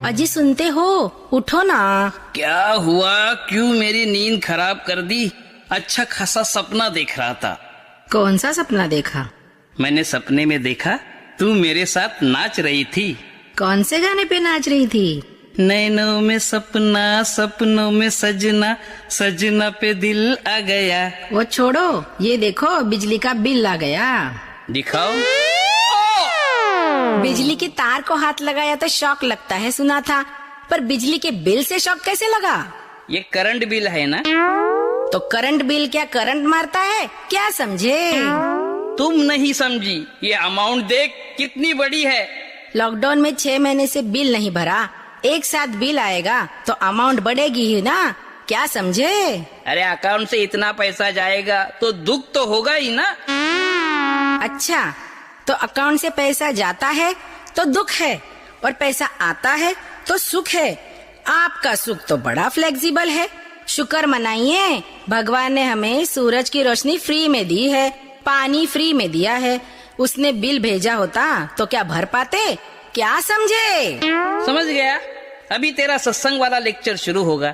अजी सुनते हो, उठो ना। क्या हुआ? क्यों मेरी नींद खराब कर दी? अच्छा खासा सपना देख रहा था। कौन सा सपना देखा? मैंने सपने में देखा तू मेरे साथ नाच रही थी। कौन से गाने पे नाच रही थी? नैनों में सपना, सपनों में सजना, सजना पे दिल आ गया। वो छोड़ो, ये देखो बिजली का बिल आ गया। दिखाओ। बिजली के तार को हाथ लगाया तो शॉक लगता है, सुना था, पर बिजली के बिल से शॉक कैसे लगा? ये करंट बिल है ना? तो करंट बिल क्या करंट मारता है क्या, समझे? तुम नहीं समझी। ये अमाउंट देख कितनी बड़ी है। लॉकडाउन में 6 महीने से बिल नहीं भरा, एक साथ बिल आएगा तो अमाउंट बढ़ेगी ही ना, क्या समझे? अरे अकाउंट से इतना पैसा जाएगा तो दुख तो होगा ही ना। अच्छा, तो अकाउंट से पैसा जाता है तो दुख है, और पैसा आता है तो सुख है। आपका सुख तो बड़ा फ्लेक्सिबल है। शुक्र मनाइए, भगवान ने हमें सूरज की रोशनी फ्री में दी है, पानी फ्री में दिया है। उसने बिल भेजा होता तो क्या भर पाते, क्या समझे? समझ गया। अभी तेरा सत्संग वाला लेक्चर शुरू होगा।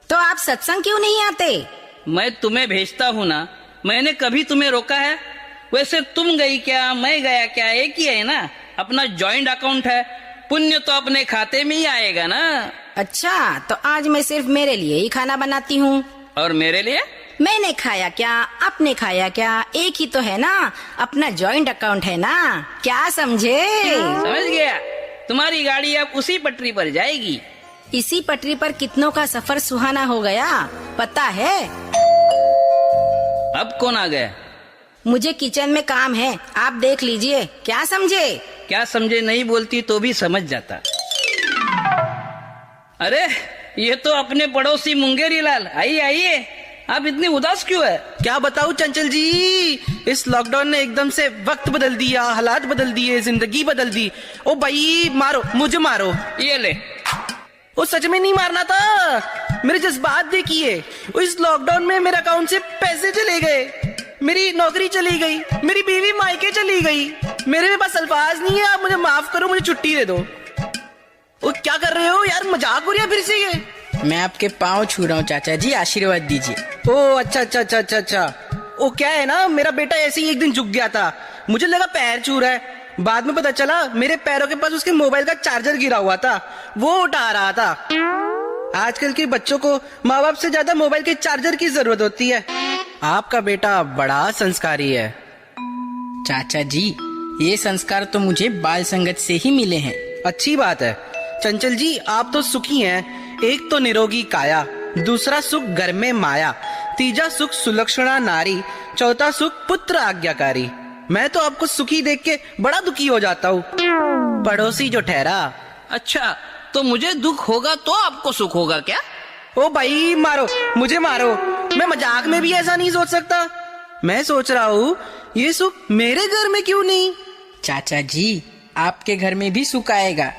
तो आप सत्संग क्यों नहीं आते? मैं तुम्हें भेजता हूँ ना, मैंने कभी तुम्हें रोका है? वैसे तुम गई क्या, मैं गया क्या, एक ही है ना। अपना जॉइंट अकाउंट है, पुण्य तो अपने खाते में ही आएगा ना। अच्छा, तो आज मैं सिर्फ मेरे लिए ही खाना बनाती हूँ। और मेरे लिए? मैंने खाया क्या, आपने खाया क्या, एक ही तो है ना। अपना जॉइंट अकाउंट है ना, क्या समझे? समझ गया। तुम्हारी गाड़ी अब उसी पटरी पर जाएगी। इसी पटरी पर कितनों का सफर सुहाना हो गया, पता है? अब कौन आ गया? मुझे किचन में काम है, आप देख लीजिए, क्या समझे? क्या समझे नहीं बोलती तो भी समझ जाता। अरे ये तो अपने पड़ोसी मुंगेरी लाल। आइए आइए, आप इतनी उदास क्यों है? क्या बताऊं चंचल जी, इस लॉकडाउन ने एकदम से वक्त बदल दिया, हालात बदल दिए, जिंदगी बदल दी। ओ भाई मारो, मुझे मारो। ये ले। वो सच में नहीं मारना था, मेरे जज्बात देखिए। इस लॉकडाउन में मेरे अकाउंट से पैसे चले गए, मेरी नौकरी चली गई, मेरी बीवी मायके चली गई। मेरे पास अल्फाज नहीं है, आप मुझे माफ करो, मुझे छुट्टी दे दो। वो क्या कर रहे हो यार, मजाक हो रहा है फिर से ये? मैं आपके पाँव छू रहा हूँ चाचा जी, आशीर्वाद दीजिए। ओ अच्छा अच्छा अच्छा अच्छा अच्छा। वो क्या है ना, मेरा बेटा ऐसे ही एक दिन झुक गया था, मुझे लगा पैर छू रहा है। बाद में पता चला मेरे पैरों के पास उसके मोबाइल का चार्जर गिरा हुआ था, वो उठा रहा था। आजकल के बच्चों को माँ बाप से ज्यादा मोबाइल के चार्जर की जरूरत होती है। आपका बेटा बड़ा संस्कारी है। चाचा जी, ये संस्कार तो मुझे बाल संगत से ही मिले हैं। अच्छी बात है चंचल जी, आप तो सुखी हैं। एक तो निरोगी काया, दूसरा सुख घर में माया, तीजा सुख सुलक्षणा नारी, चौथा सुख पुत्र आज्ञाकारी। मैं तो आपको सुखी देख के बड़ा दुखी हो जाता हूँ, पड़ोसी जो ठहरा। अच्छा, तो मुझे दुख होगा तो आपको सुख होगा क्या? ओ भाई मारो, मुझे मारो, मैं मजाक में भी ऐसा नहीं सोच सकता। मैं सोच रहा हूँ ये सुख मेरे घर में क्यों नहीं? चाचा जी, आपके घर में भी सुख आएगा।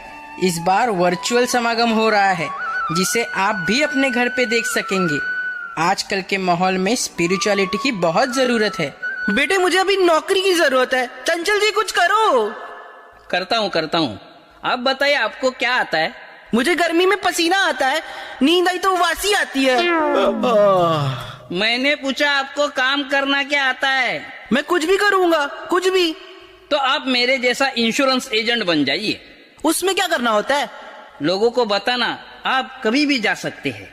इस बार वर्चुअल समागम हो रहा है, जिसे आप भी अपने घर पे देख सकेंगे। आजकल के माहौल में स्पिरिचुअलिटी की बहुत जरूरत है। बेटे मुझे अभी नौकरी की जरूरत है, चंचल जी कुछ करो। करता हूँ। आप बताइए, आपको क्या आता है? मुझे गर्मी में पसीना आता है, नींद आई तो वासी आती है। मैंने पूछा आपको काम करना क्या आता है? मैं कुछ भी करूँगा, कुछ भी। तो आप मेरे जैसा इंश्योरेंस एजेंट बन जाइए। उसमें क्या करना होता है? लोगों को बताना आप कभी भी जा सकते हैं।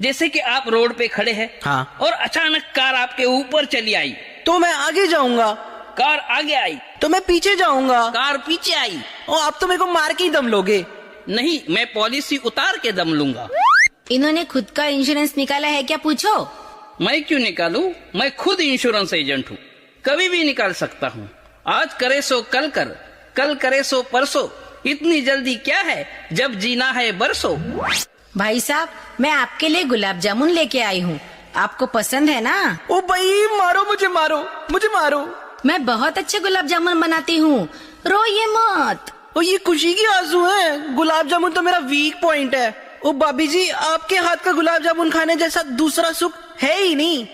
जैसे कि आप रोड पे खड़े हैं, हाँ, और अचानक कार आपके ऊपर चली आई, तो मैं आगे जाऊंगा। कार आगे आई तो मैं पीछे जाऊंगा। कार पीछे आई। और आप तो मेरे को मार के ही दम लोगे। नहीं, मैं पॉलिसी उतार के दम लूंगा। इन्होंने खुद का इंश्योरेंस निकाला है क्या, पूछो? मैं क्यों निकालूं? मैं खुद इंश्योरेंस एजेंट हूँ, कभी भी निकाल सकता हूँ। आज करे सो कल कर, कल करे सो परसों, इतनी जल्दी क्या है जब जीना है बरसों। भाई साहब, मैं आपके लिए गुलाब जामुन लेके आई हूँ, आपको पसंद है ना? ओ भाई मारो, मुझे मारो, मुझे मारो। मैं बहुत अच्छे गुलाब जामुन बनाती हूँ, रोइए मत। ओ ये खुशी की आंसू है, गुलाब जामुन तो मेरा वीक पॉइंट है। ओ भाभी जी, आपके हाथ का गुलाब जामुन खाने जैसा दूसरा सुख है ही नहीं।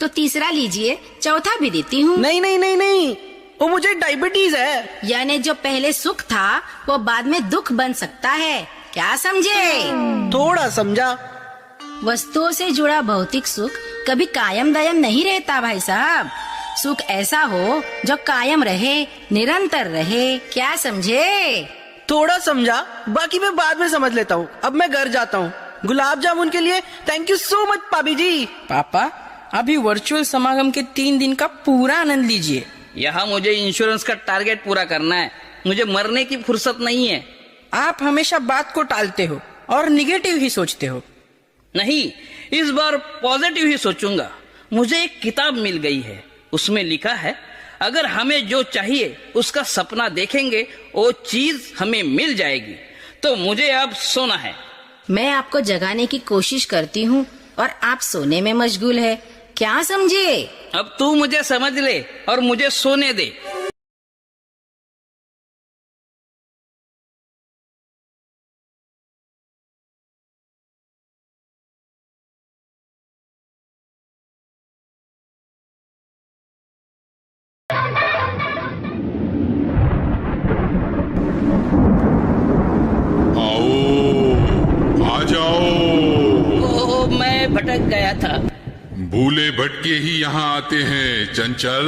तो तीसरा लीजिए, चौथा भी देती हूँ। नहीं नहीं नहीं नहीं, वो मुझे डायबिटीज है। यानी जो पहले सुख था वो बाद में दुख बन सकता है। क्या समझे? थोड़ा समझा। वस्तुओं से जुड़ा भौतिक सुख कभी कायम दायम नहीं रहता भाई साहब। सुख ऐसा हो जो कायम रहे, निरंतर रहे। क्या समझे? थोड़ा समझा, बाकी मैं बाद में समझ लेता हूँ। अब मैं घर जाता हूँ। गुलाब जामुन के लिए थैंक यू सो मच पापी जी। पापा, अभी वर्चुअल समागम के 3 दिन का पूरा आनंद लीजिए। यहाँ मुझे इंश्योरेंस का टारगेट पूरा करना है, मुझे मरने की फुर्सत नहीं है। आप हमेशा बात को टालते हो और निगेटिव ही सोचते हो। नहीं, इस बार पॉजिटिव ही सोचूंगा। मुझे एक किताब मिल गई है, उसमें लिखा है अगर हमें जो चाहिए उसका सपना देखेंगे वो चीज हमें मिल जाएगी। तो मुझे अब सोना है। मैं आपको जगाने की कोशिश करती हूँ और आप सोने में मशगूल है। क्या समझे? अब तू मुझे समझ ले और मुझे सोने दे। आ जाओ। ओ, मैं भटक गया था। भूले भटके ही यहाँ आते हैं चंचल।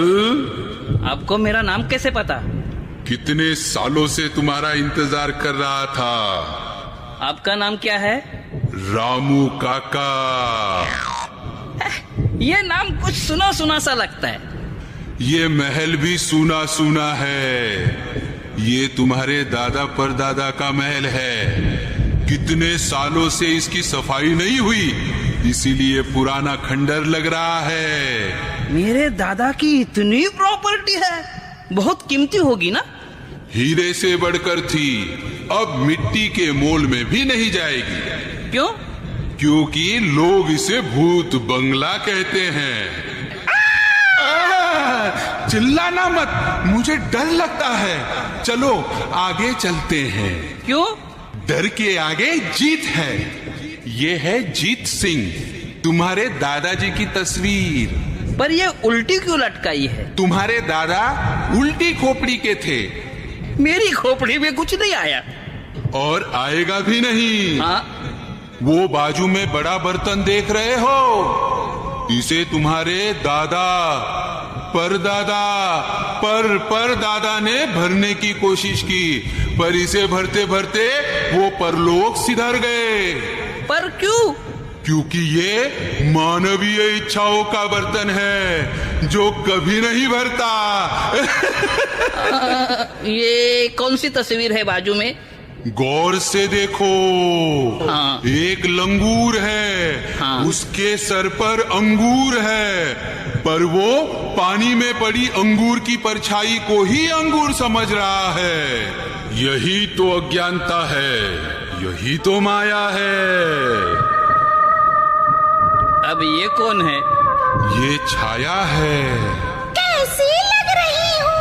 आपको मेरा नाम कैसे पता? कितने सालों से तुम्हारा इंतजार कर रहा था। आपका नाम क्या है? रामू काका। ये नाम कुछ सुना सुना सा लगता है। ये महल भी सुना सुना है। ये तुम्हारे दादा परदादा का महल है। कितने सालों से इसकी सफाई नहीं हुई, इसीलिए पुराना खंडर लग रहा है। मेरे दादा की इतनी प्रॉपर्टी है, बहुत कीमती होगी ना? हीरे से बढ़कर थी, अब मिट्टी के मोल में भी नहीं जाएगी। क्यों? क्योंकि लोग इसे भूत बंगला कहते हैं। चिल्लाना मत, मुझे डर लगता है। चलो आगे चलते हैं। क्यों? डर के आगे जीत है। ये है जीत सिंह, तुम्हारे दादाजी की तस्वीर। पर ये उल्टी क्यों लटकाई है? तुम्हारे दादा उल्टी खोपड़ी के थे। मेरी खोपड़ी में कुछ नहीं आया और आएगा भी नहीं। हाँ? वो बाजू में बड़ा बर्तन देख रहे हो, इसे तुम्हारे दादा परदादा ने भरने की कोशिश की, पर इसे भरते भरते वो परलोक सिधर गए। पर क्यों? क्योंकि ये मानवीय इच्छाओं का बर्तन है जो कभी नहीं भरता। ये कौन सी तस्वीर है बाजू में? गौर से देखो। हाँ। एक लंगूर है। हाँ। उसके सर पर अंगूर है, पर वो पानी में पड़ी अंगूर की परछाई को ही अंगूर समझ रहा है। यही तो अज्ञानता है, यही तो माया है। अब ये कौन है? ये छाया है। कैसी लग रही हूँ?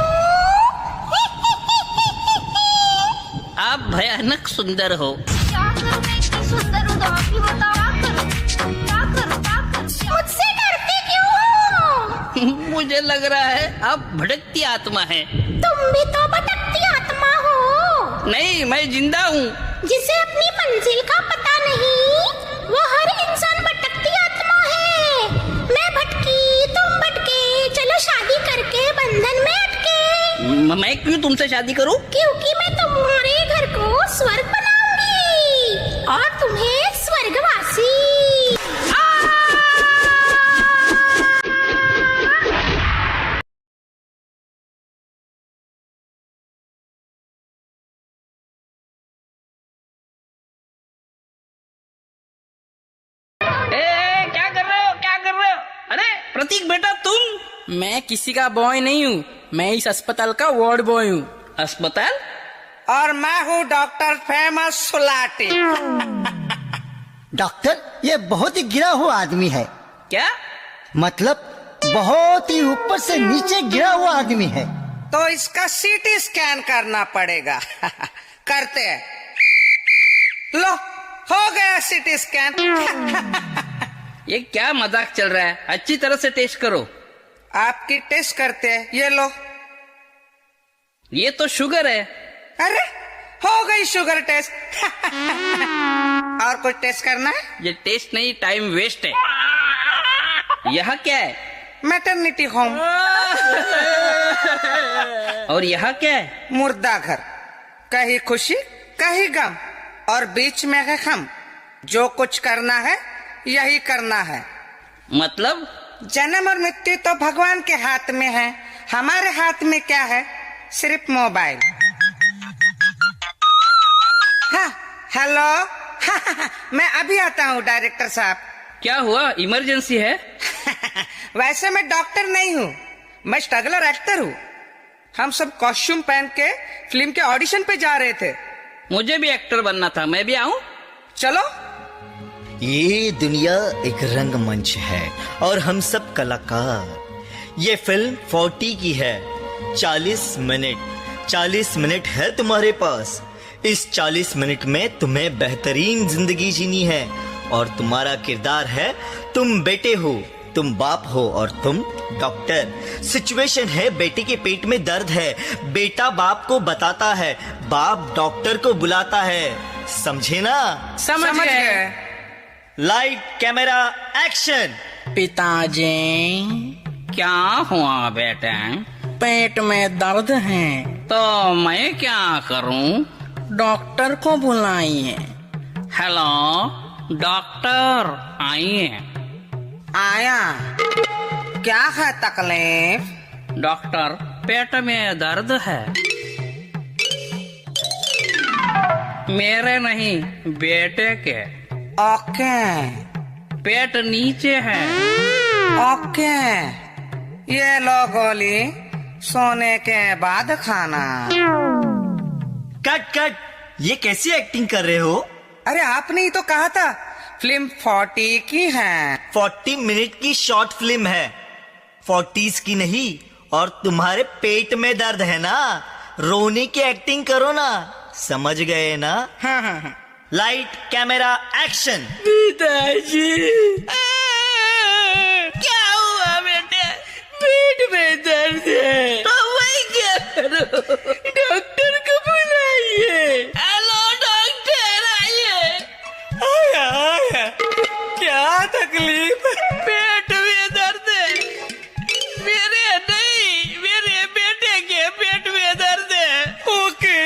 आप भयानक सुंदर हो। क्या करूं मैं इतनी सुंदर हूँ, तो आप ही बताओ क्या करूं? मुझसे डरते क्यों हो? मुझे लग रहा है आप भटकती आत्मा है। तुम भी तो भटकती आत्मा हो। नहीं, मैं जिंदा हूँ। जिसे अपनी मंजिल का पता नहीं, वो हर इंसान भटकती आत्मा है। मैं भटकी, तुम भटके, चलो शादी करके बंधन में अटके। मैं क्यों तुमसे शादी करूं? क्योंकि मैं तुम्हारे घर को स्वर्ग बनाऊंगी और तुम्हें स्वर्गवासी। क्या कर रहे हो? क्या कर रहे हो? अरे प्रतीक बेटा, तुम? मैं किसी का बॉय नहीं हूँ, मैं इस अस्पताल का वार्ड बॉय हूँ। अस्पताल? और मैं हूँ डॉक्टर फेमस सुलाटी। डॉक्टर, ये बहुत ही गिरा हुआ आदमी है। क्या? मतलब बहुत ही ऊपर से नीचे गिरा हुआ आदमी है। तो इसका सीटी स्कैन करना पड़ेगा। करते हैं। लो, हो गया सीटी स्कैन। ये क्या मजाक चल रहा है? अच्छी तरह से टेस्ट करो। आपकी टेस्ट करते हैं, ये लो। ये तो शुगर है। अरे हो गई शुगर टेस्ट। और कुछ टेस्ट करना है? ये टेस्ट नहीं, टाइम वेस्ट है। यह क्या है? Maternity home. और यह क्या है? मुर्दा घर। कहीं खुशी कहीं गम और बीच में है हम। जो कुछ करना है यही करना है। मतलब? जन्म और मृत्यु तो भगवान के हाथ में है, हमारे हाथ में क्या है? सिर्फ मोबाइल। हाँ, हेलो। मैं अभी आता हूँ डायरेक्टर साहब। क्या हुआ? इमरजेंसी है? वैसे मैं डॉक्टर नहीं हूँ, मैं स्ट्रगलर एक्टर हूँ। हम सब कॉस्ट्यूम पहन के फिल्म के ऑडिशन पे जा रहे थे। मुझे भी एक्टर बनना था, मैं भी आऊँ? चलो। ये दुनिया एक रंगमंच है और हम सब कलाकार। ये फिल्म 40 की है। 40 मिनट है तुम्हारे पास। इस 40 मिनट में तुम्हें बेहतरीन जिंदगी जीनी है और तुम्हारा किरदार है, तुम बेटे हो, तुम बाप हो और तुम डॉक्टर। सिचुएशन है, बेटे के पेट में दर्द है, बेटा बाप को बताता है, बाप डॉक्टर को बुलाता है। समझे ना? समझ गए। Light camera action. पिताजी, क्या हुआ बेटे? पेट में दर्द है, तो मैं क्या करूं? डॉक्टर को बुलाइए। हेलो डॉक्टर, आइए। आया। क्या है तकलीफ? डॉक्टर, पेट में दर्द है। मेरे नहीं, बेटे के। ओके। पेट नीचे है। ओके। ये लो गोली, सोने के बाद खाना। कट। ये कैसी एक्टिंग कर रहे हो? अरे आपने ही तो कहा था फिल्म 40 की है। 40 मिनट की शॉर्ट फिल्म है, 40s की नहीं। और तुम्हारे पेट में दर्द है ना, रोने की एक्टिंग करो ना। समझ गए ना? हाँ। Light camera action. पिताजी, क्या हुआ बेटे? पेट में दर्द है, तो वही क्या करूं? डॉक्टर को बुलाइए। हेलो डॉक्टर, आइए। आया। क्या तकलीफ है? पेट में दर्द है। मेरे नहीं, मेरे बेटे के पेट में दर्द है। ओके।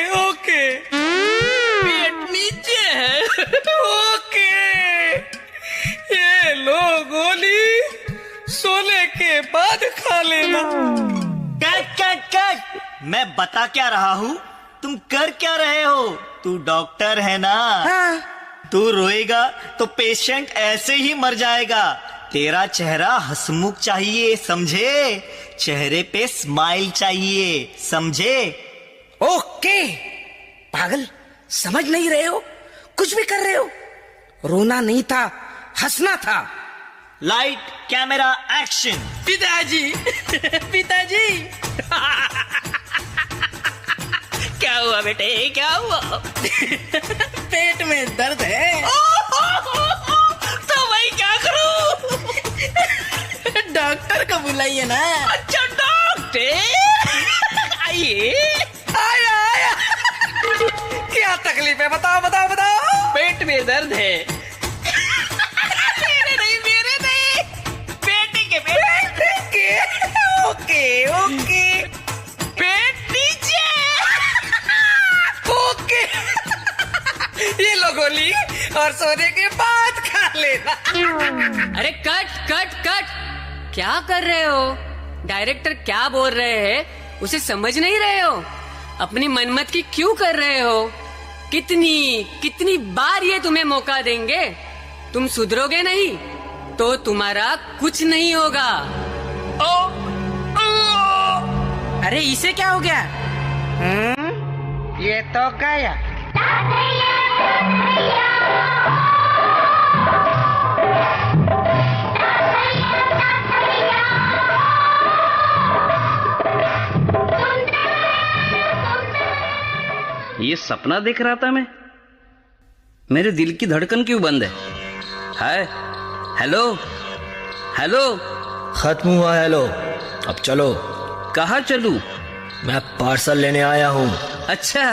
पेट नीचे है। ओके। ये लो गोली, सोने के बाद खा लेना। कट। मैं बता क्या रहा हूँ, तुम कर क्या रहे हो? तू डॉक्टर है ना? हाँ। तू रोएगा तो पेशेंट ऐसे ही मर जाएगा। तेरा चेहरा हंसमुख चाहिए, समझे? चेहरे पे स्माइल चाहिए, समझे? ओके। पागल, समझ नहीं रहे हो? कुछ भी कर रहे हो। रोना नहीं था, हंसना था। Light camera action. पिताजी। क्या हुआ बेटे, क्या हुआ? पेट में दर्द है, तो मैं क्या करूं? डॉक्टर को बुलाइए ना। अच्छा डॉक्टर, आइए। आया। क्या तकलीफ है? बताओ। पेट में दर्द है। मेरे नहीं, बेटे के पेट के। ओके। पेट नीचे। ओके। ये लो गोली और सोने के बाद खा लेना। अरे कट। क्या कर रहे हो? डायरेक्टर क्या बोल रहे हैं उसे समझ नहीं रहे हो? अपनी मनमत की क्यों कर रहे हो? कितनी बार ये तुम्हें मौका देंगे? तुम सुधरोगे नहीं तो तुम्हारा कुछ नहीं होगा। अरे इसे क्या हो गया? ये तो गया। ये सपना देख रहा था मैं। मेरे दिल की धड़कन क्यों बंद है? हाय, हेलो। खत्म हुआ हेलो, अब चलो। कहाँ चलूं? मैं पार्सल लेने आया हूँ। अच्छा,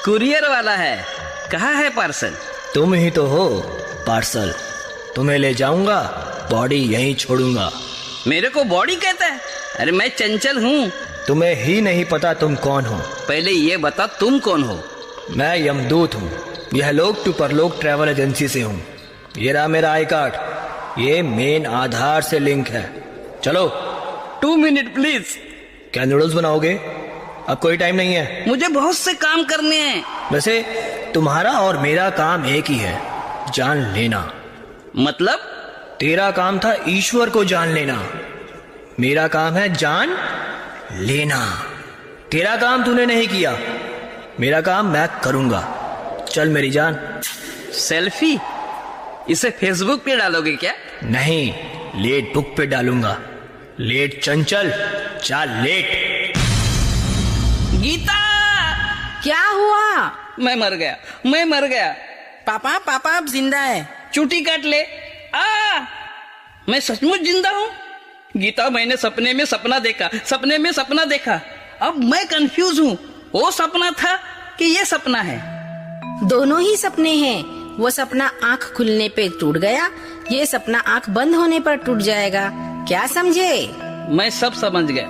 कुरियर वाला है। कहाँ है पार्सल? तुम ही तो हो पार्सल। तुम्हें ले जाऊंगा, बॉडी यहीं छोड़ूंगा। मेरे को बॉडी कहता है? अरे मैं चंचल हूँ। तुम्हें ही नहीं पता तुम कौन हो। पहले ये बता तुम कौन हो? मैं यमदूत हूँ। यह लोक टू परलोक ट्रैवल एजेंसी से हूँ। ये रहा मेरा आई कार्ड, ये मेन आधार से लिंक है। चलो। 2 मिनट प्लीज। क्या नूडल्स बनाओगे? अब कोई टाइम नहीं है। मुझे बहुत से काम करने हैं। वैसे तुम्हारा और मेरा काम एक ही है, जान लेना। मतलब? तेरा काम था ईश्वर को जान लेना, मेरा काम है जान लेना। तेरा काम तूने नहीं किया, मेरा काम मैं करूंगा। चल मेरी जान। सेल्फी? इसे फेसबुक पे डालोगे क्या? नहीं, लेट बुक पे डालूंगा। लेट चंचल, चाल लेट। गीता! क्या हुआ? मैं मर गया। पापा पापा अब जिंदा है। चुटी काट ले। मैं सचमुच जिंदा हूँ। गीता, मैंने सपने में सपना देखा। अब मैं कंफ्यूज हूँ, वो सपना था कि ये सपना है? दोनों ही सपने हैं। वो सपना आंख खुलने पे टूट गया, ये सपना आंख बंद होने पर टूट जाएगा। क्या समझे? मैं सब समझ गया।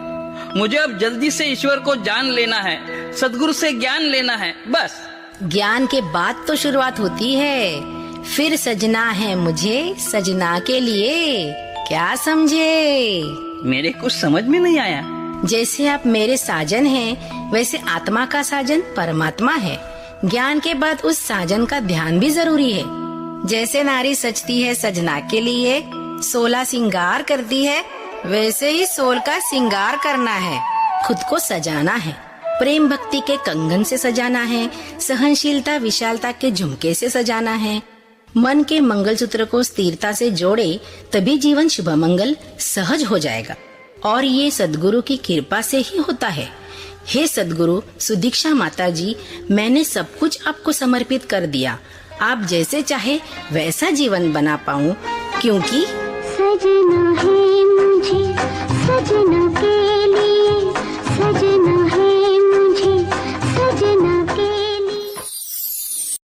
मुझे अब जल्दी से ईश्वर को जान लेना है, सदगुरु से ज्ञान लेना है, बस। ज्ञान के बाद तो शुरुआत होती है। फिर सजना है मुझे सजना के लिए। क्या समझे? मेरे कुछ समझ में नहीं आया। जैसे आप मेरे साजन हैं, वैसे आत्मा का साजन परमात्मा है। ज्ञान के बाद उस साजन का ध्यान भी जरूरी है। जैसे नारी सजती है सजना के लिए, 16 सिंगार करती है, वैसे ही 16 का सिंगार करना है, खुद को सजाना है। प्रेम भक्ति के कंगन से सजाना है, सहनशीलता विशालता के झुमके से सजाना है। मन के मंगलसूत्र को स्थिरता से जोड़े, तभी जीवन शुभ मंगल सहज हो जाएगा। और ये सदगुरु की कृपा से ही होता है। हे सदगुरु सुदीक्षा माता जी, मैंने सब कुछ आपको समर्पित कर दिया। आप जैसे चाहे वैसा जीवन बना पाऊं, क्योंकि सजना है